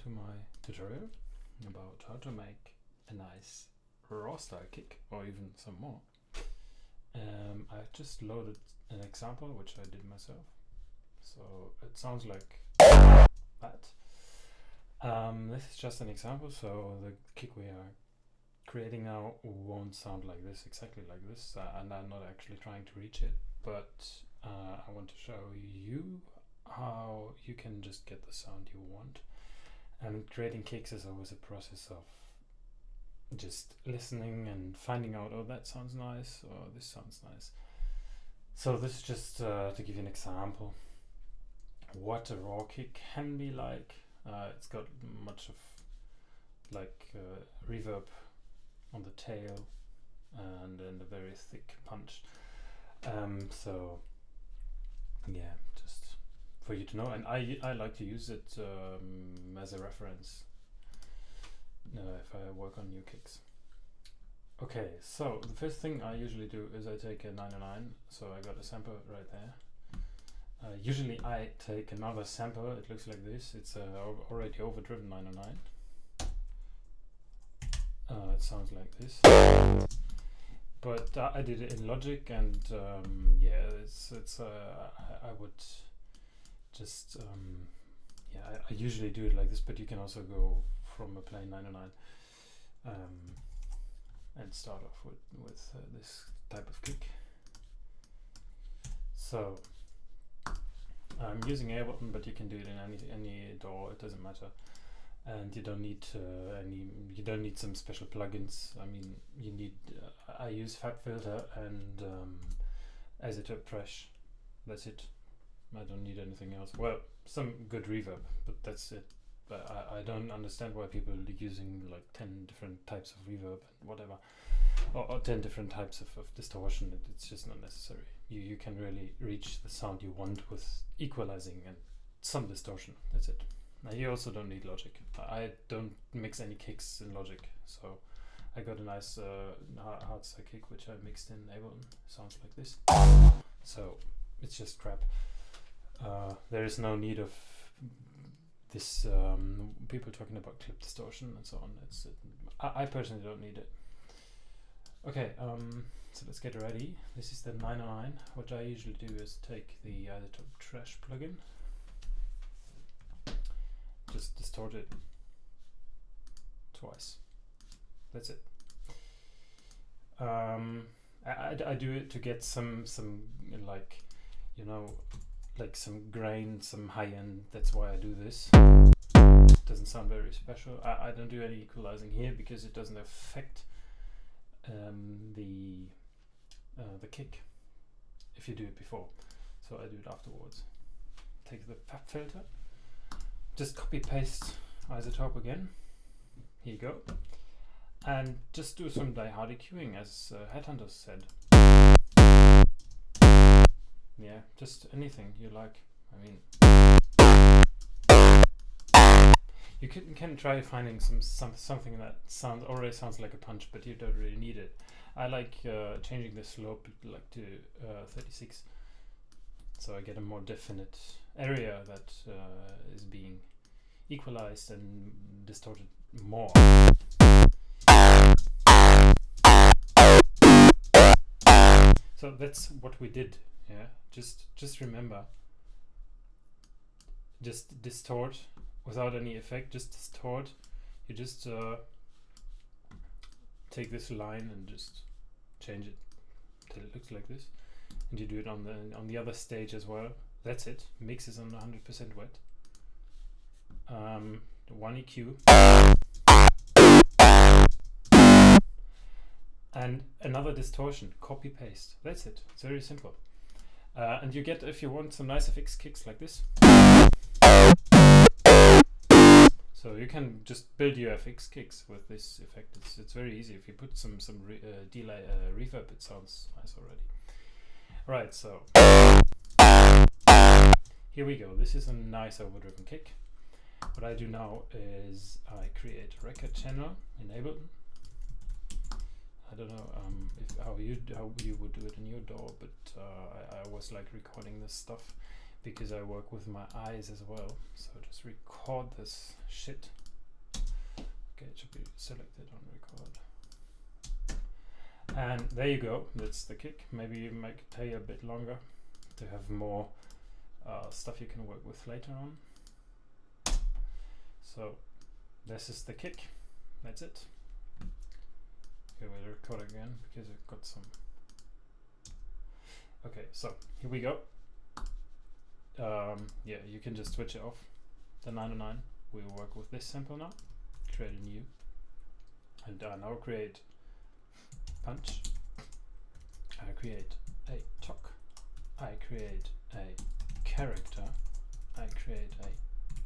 to my tutorial about how to make a nice raw style kick, or even some more. I just loaded an example which I did myself, so it sounds like that. This is just an example, so the kick we are creating now won't sound like this, exactly like this, and I'm not actually trying to reach it, but I want to show you how you can just get the sound you want. And creating kicks is always a process of just listening and finding out, oh, that sounds nice, or this sounds nice. So this is just to give you an example what a raw kick can be like. It's got much of like reverb on the tail and then a very thick punch. So yeah, just for you to know, and I like to use it as a reference if I work on new kicks. Okay, so the first thing I usually do is I take a 909, so I got a sample right there. Usually I take another sample, it looks like this, it's already overdriven 909. It sounds like this, but I did it in Logic, and yeah, I would just I usually do it like this, but you can also go from a plain 909 and start off with this type of kick. So I'm using Ableton, but you can do it in any DAW, it doesn't matter. And you don't need some special plugins. I mean, you need I use FabFilter and Isotope Trash. That's it. I don't need anything else. Well, some good reverb, but that's it. But I don't understand why people are using like 10 different types of reverb and whatever, or 10 different types of distortion. It's just not necessary. You can really reach the sound you want with equalizing and some distortion. That's it. Now you also don't need Logic. I don't mix any kicks in Logic, so I got a nice hardstyle kick which I mixed in Ableton. Sounds like this. So it's just crap. There is no need of this people talking about clip distortion and so on. I personally don't need it. Okay, so let's get ready. This is the 909. What I usually do is take the Isotope Trash plugin, just distort it twice. That's it. I do it to get some like, you know, like some grain, some high end. That's why I do this. It doesn't sound very special. I don't do any equalizing here because it doesn't affect the kick if you do it before. So I do it afterwards. Take the FabFilter. Just copy paste Isotope again. Here you go. And just do some die-hard EQing, as Headhunters said. Yeah, just anything you like. I mean, you can try finding something that already sounds like a punch, but you don't really need it. I like changing the slope like to 36. So I get a more definite area that is being equalized and distorted more. So that's what we did. Yeah, just remember, just distort without any effect. Just distort. You just take this line and just change it till it looks like this. And you do it on the other stage as well. That's it. Mix is on 100% wet. 1 EQ and another distortion. Copy paste. That's it. It's very simple. And you get, if you want, some nice FX kicks like this. So you can just build your FX kicks with this effect. It's very easy. If you put some delay reverb, it sounds nice already. Right, so here we go. This is a nice overdriven kick. What I do now is I create a record channel in Ableton. I don't know how you would do it in your DAW, but I was like recording this stuff because I work with my eyes as well. So just record this shit. Okay, it should be selected on record. And there you go, that's the kick. Maybe you make tail a bit longer to have more stuff you can work with later on. So this is the kick, that's it. Okay, we'll record again because I've got some. Okay, so here we go. Yeah, you can just switch it off. The 909, we will work with this sample now. Create a new. And I now create punch. I create a talk. I create a character. I create a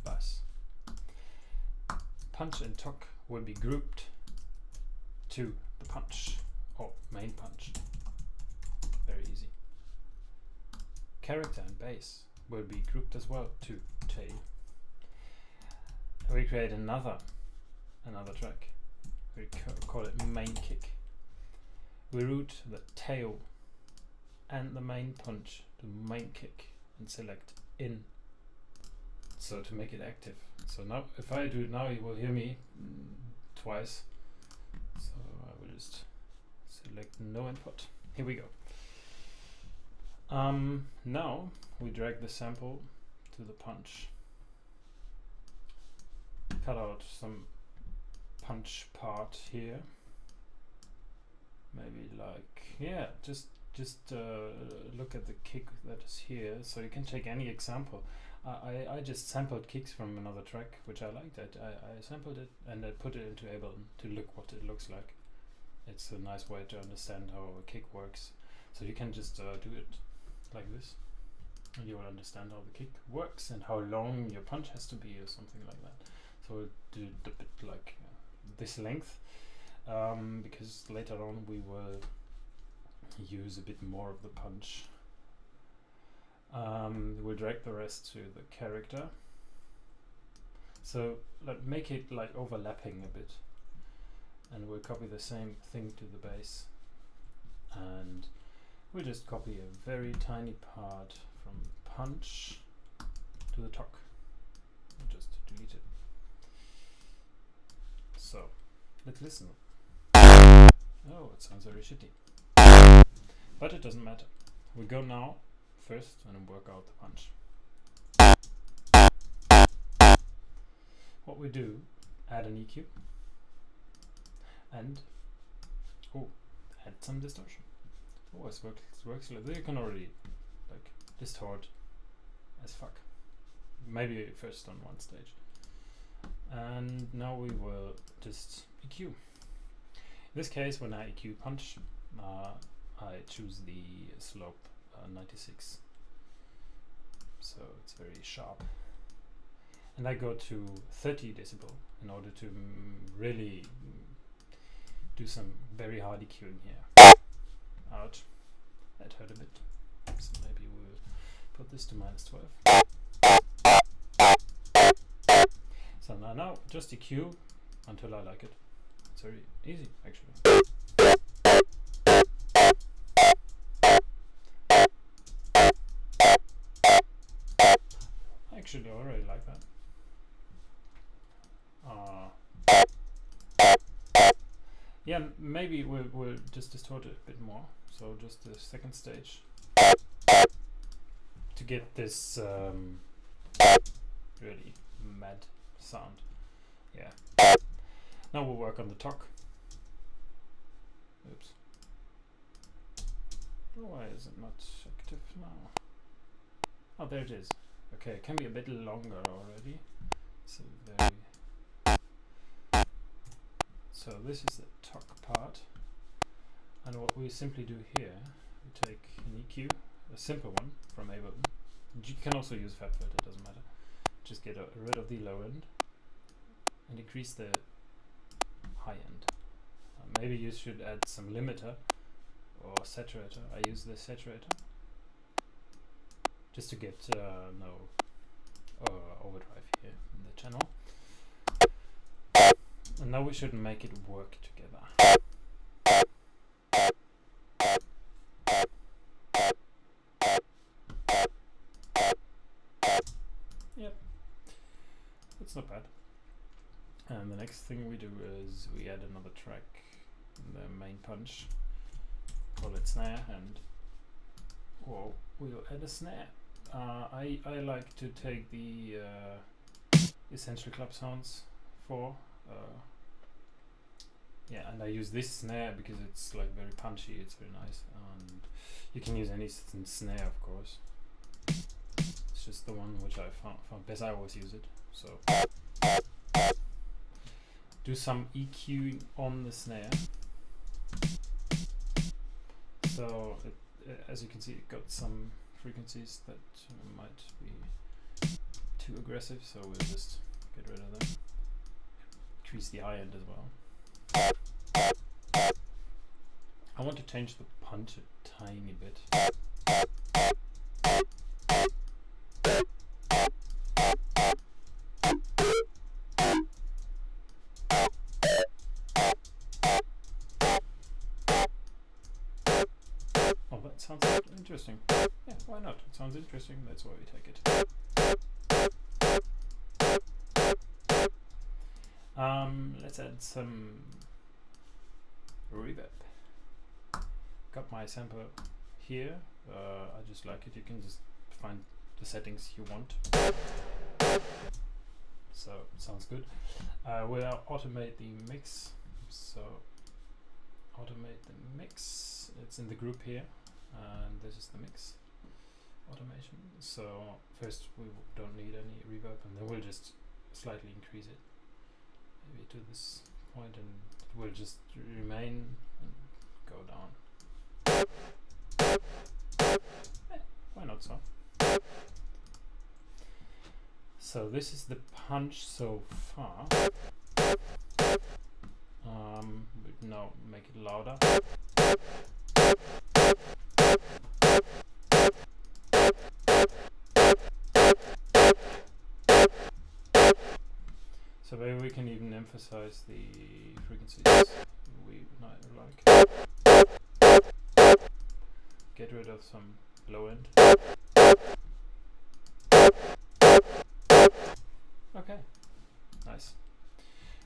bass. Punch and talk will be grouped to the punch or main punch. Very easy. Character and bass will be grouped as well to tail. We create another track. We call it main kick. We route the tail and the main punch to main kick and select in, so to make it active. So now if I do it now, you will hear me twice. So I will just select no input. Here we go. Now we drag the sample to the punch. Cut out some punch part here. Maybe like, yeah, just look at the kick that is here. So you can take any example. I just sampled kicks from another track which I liked. I sampled it and I put it into Ableton to look what it looks like. It's a nice way to understand how a kick works. So you can just do it like this, and you will understand how the kick works and how long your punch has to be or something like that. So we'll do it a bit like this length, because later on we will use a bit more of the punch. We'll drag the rest to the character. So make it like overlapping a bit, and we'll copy the same thing to the bass, and we'll just copy a very tiny part from punch to the talk and just delete it. So let's listen. Oh, it sounds very shitty, but it doesn't matter. We go now first and work out the punch. What we do, add an EQ and add some distortion. Oh, it works like this. You can already like distort as fuck. Maybe first on one stage. And now we will just EQ. In this case, when I EQ punch, I choose the slope 96. So it's very sharp. And I go to 30 decibel in order to really do some very hard EQing here. Ouch, that hurt a bit. So maybe we'll put this to -12. So now just EQ until I like it. It's very easy actually. Actually, I already like that. Yeah, maybe we'll just distort it a bit more. So just the second stage to get this really mad sound. Yeah. Now we'll work on the talk. Oops. Why is it not active now? Oh, there it is. Okay, it can be a bit longer already. So this is the talk part, and what we simply do here, we take an EQ, a simple one from Ableton. You can also use FabFilter, it doesn't matter. Just get rid of the low end and increase the high end. Maybe you should add some limiter or saturator. I use the saturator just to get no overdrive here in the channel. And now we should make it work together. And the next thing we do is we add another track, the main punch, call it snare, and whoa, we'll add a snare. I like to take the essential club sounds for yeah, and I use this snare because it's like very punchy, it's very nice, and you can use any snare, of course. It's just the one which I found best. I always use it. So do some EQ on the snare. So as you can see, it got some frequencies that might be too aggressive, so we'll just get rid of them. Increase the high end as well. I want to change the punch a tiny bit. Oh, that sounds interesting. Yeah, why not? It sounds interesting, that's why we take it. Let's add some reverb. Got my sampler here. I just like it. You can just find the settings you want. So it sounds good. We'll automate the mix. So automate the mix. It's in the group here, and this is the mix automation. So first we don't need any reverb, and then we'll just slightly increase it, maybe to this point, and it will just remain and go down. Why not so? So this is the punch so far. Now make it louder. So maybe we can even emphasize the frequencies we might like. Get rid of some low end. Okay, nice.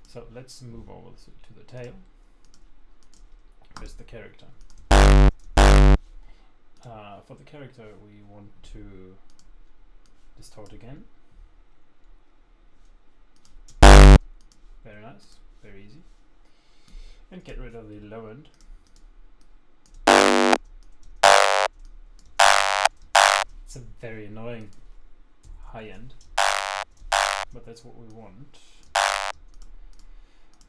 So let's move over to the tail. Here's the character. For the character we want to distort again. Very nice, very easy. And get rid of the low end. It's a very annoying high end, but that's what we want.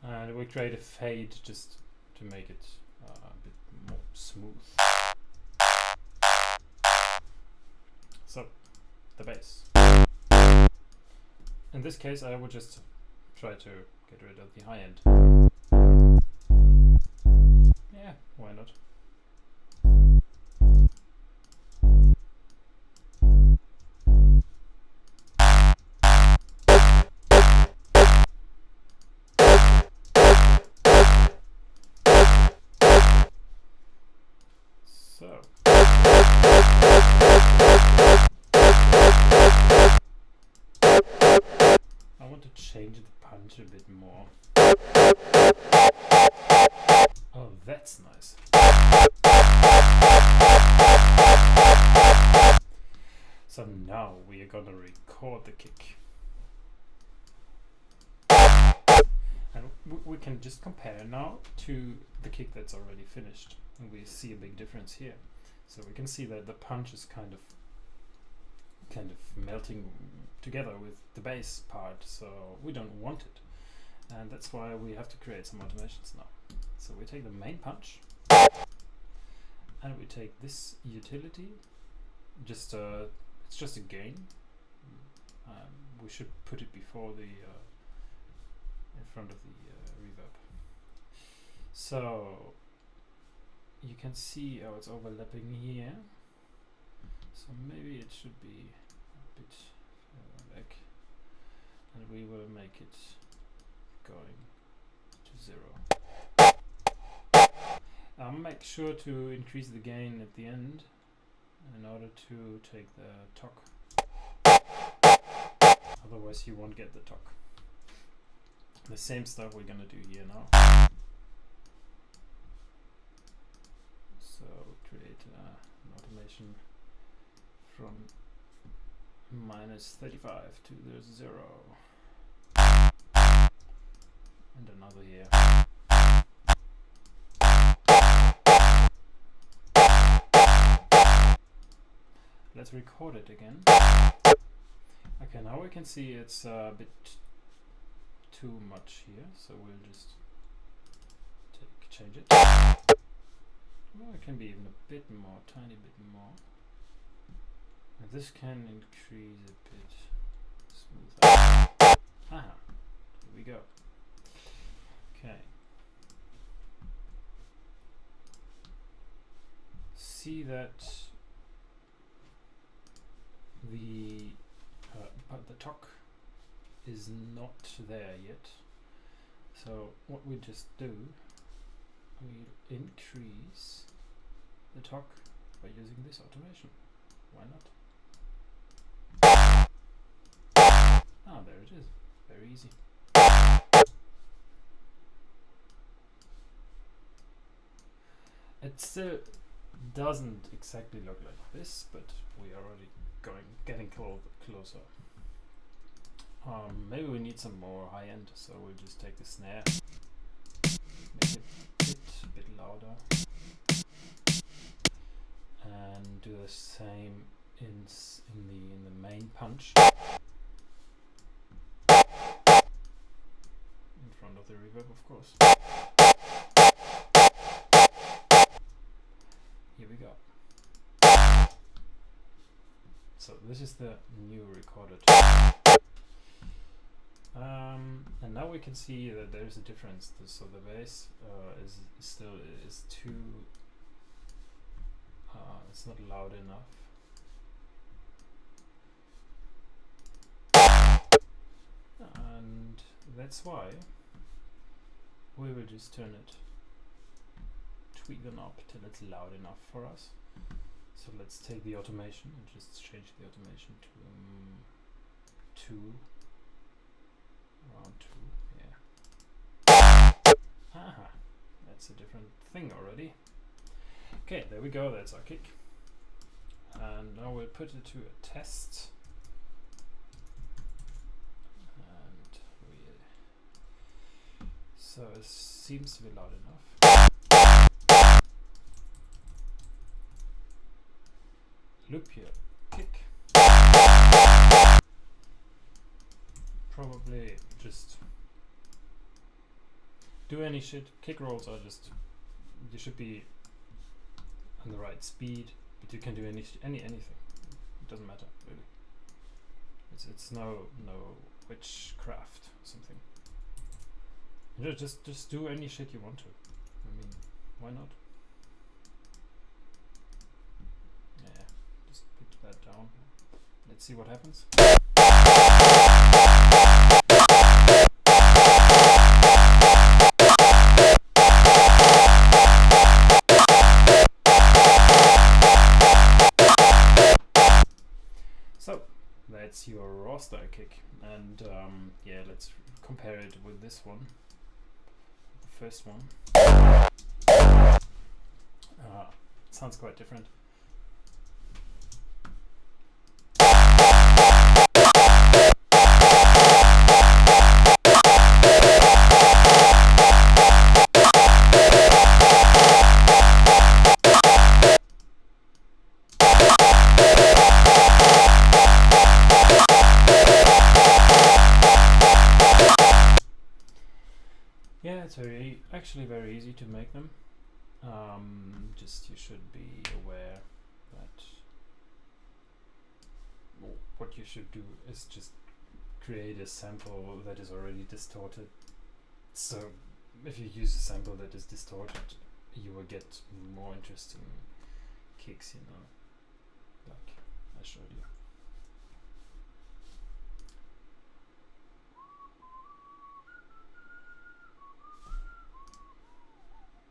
And we create a fade just to make it a bit more smooth. So, the bass. In this case I would just try to get rid of the high end. Yeah, why not? So I want to change the punch a bit more. Oh, that's nice. So now we are gonna record the kick. And we can just compare now to the kick that's already finished. And we see a big difference here. So we can see that the punch is kind of melting together with the bass part, so we don't want it. And that's why we have to create some automations now. So we take the main punch and we take this utility, it's just a gain. We should put it before the in front of the reverb. So you can see how it's overlapping here. So maybe it should be a bit back, and we will make it going to 0. Make sure to increase the gain at the end in order to take the talk. Otherwise you won't get the talk. The same stuff we're gonna do here now. So create an automation from -35 to the 0. And another here. Let's record it again. Okay, now we can see it's a bit too much here, so we'll just change it. Well, it can be even a bit more, tiny bit more. And this can increase a bit smoother. Aha, here we go. Okay. See that the talk is not there yet. So what we just do, we increase the talk by using this automation. Why not? Ah, there it is. Very easy. It still doesn't exactly look like this, but we are already getting closer. Maybe we need some more high end, so we'll just take the snare, make it a bit louder, and do the same in the main punch in front of the reverb, of course. Here we go. So this is the new recorded. And now we can see that there's a difference. So the bass is too. It's not loud enough. And that's why we will just tweak the knob till it's loud enough for us. So let's take the automation and just change the automation to 2, around 2, yeah. Aha, that's a different thing already. Okay, there we go, that's our kick. And now we'll put it to a test. So it seems to be loud enough. Loop here, kick. Probably just do any shit. Kick rolls are just, you should be on the right speed, but you can do anything. It doesn't matter really. It's no witchcraft or something. Just do any shit you want to. I mean, why not? Yeah, just put that down. Let's see what happens. So that's your raw style kick, and yeah, let's compare it with this one. First one. Sounds quite different. Yeah, it's actually very easy to make them. Just you should be aware that what you should do is just create a sample that is already distorted. So if you use a sample that is distorted, you will get more interesting kicks, you know, like I showed you.